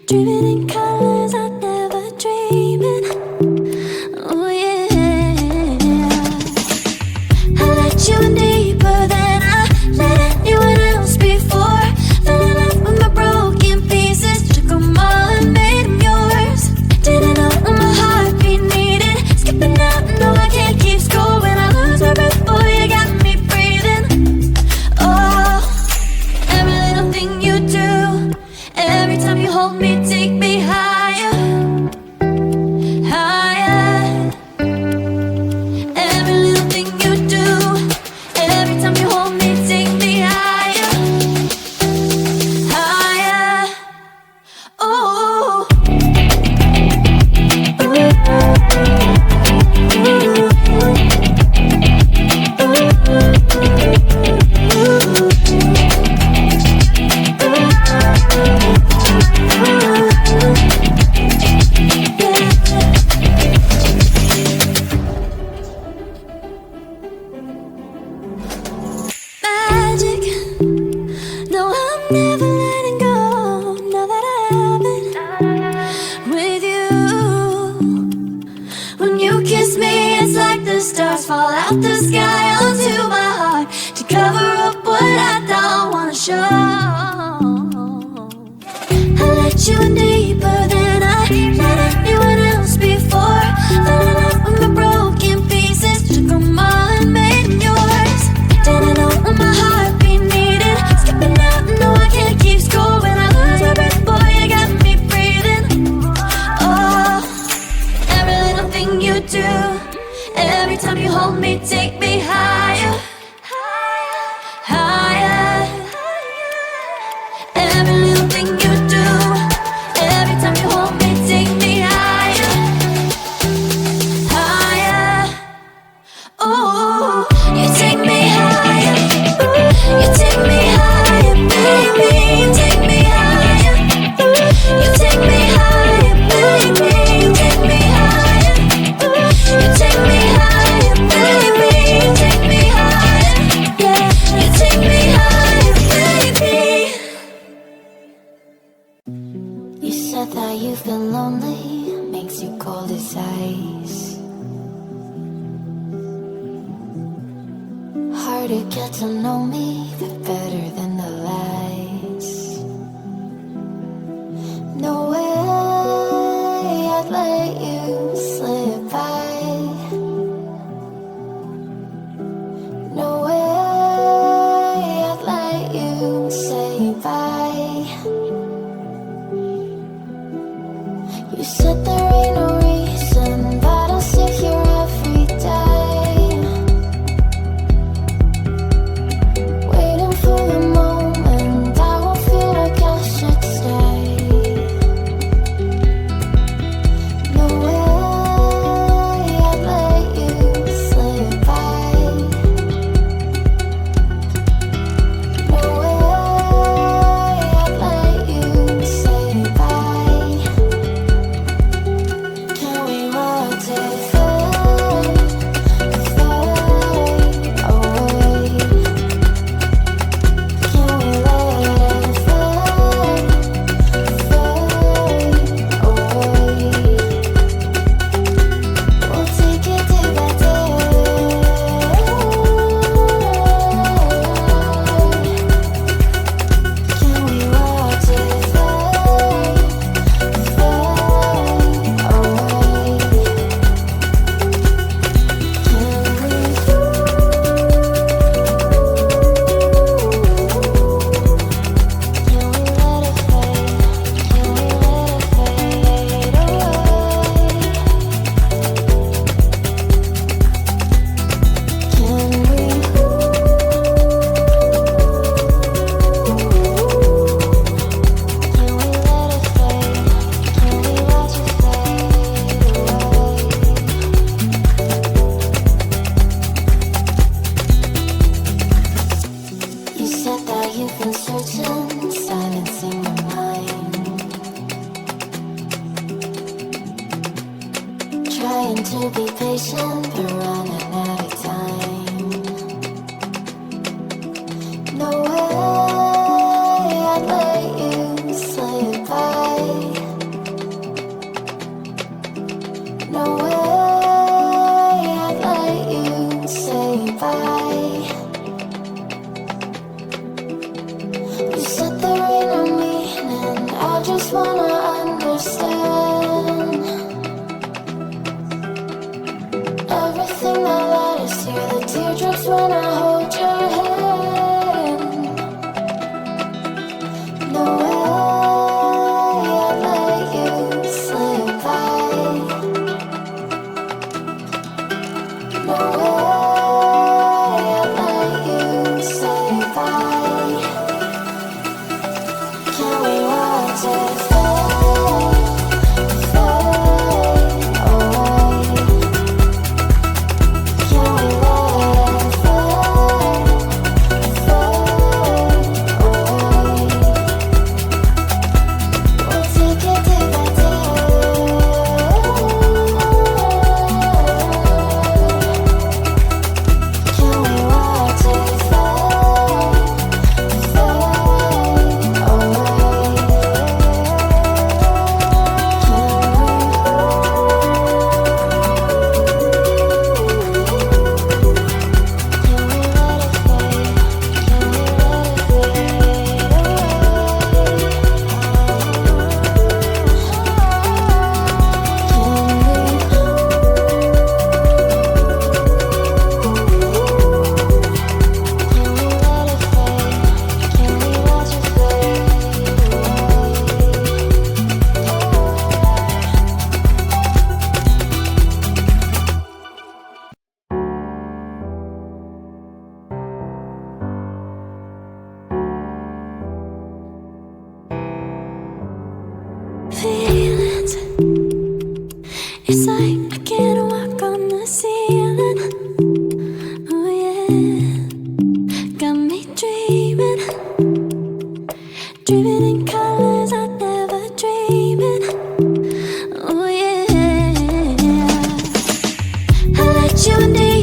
Dreaming in colors I never dreamed in. Oh yeah, I let you in deeper than I let anyone else before. Fell in love with my broken pieces, took them all and made them yours. Didn't know what my heartbeat needed, skipping out, no I can't keep score. When I lose my breath, boy you got me breathing. Oh, every little thing you do, every time you hold me, take me higher, higher. Every little thing you do, every time you hold me, take me higher, higher. Oh, magic. No, I'm never letting go. Now that I have it with you. When you kiss me, it's like the stars fall out the sky onto my heart to cover up what I don't wanna show. I let you in deeper than I let anyone else before. Fell in love with my broken pieces, took them all and made them yours. Didn't know what my heartbeat needed, skipping out, no I can't keep score. When I lose my breath, boy you got me breathing. Oh, every little thing you do, every time you hold me, take me higher, higher. Every little thing you do, every time you hold me, take me higher, higher. Oh, you take me higher, you take me higher, baby. You take me higher, you take me higher, baby. You take me higher, you take me higher, baby. You take me higher, yeah. You take me higher, baby. You said that you've been lonely, makes you cold as ice. Hard to get to know me, but better than the lies. No way I'd let you slip by. No way I'd let you say bye. You said there ain't no reason, but I'll sit here every day, waiting for the moment I won't feel like I should stay. No way I'd let you slip by. No way I'd let you say bye. Can we watch it fade, fade away? Can we let it fade, fade away? We'll take it day by day. Can we watch it fade, fade away? You said that you've been searching, silencing your mind, trying to be patient, but running out of time. No way I'd let you slip by. you one day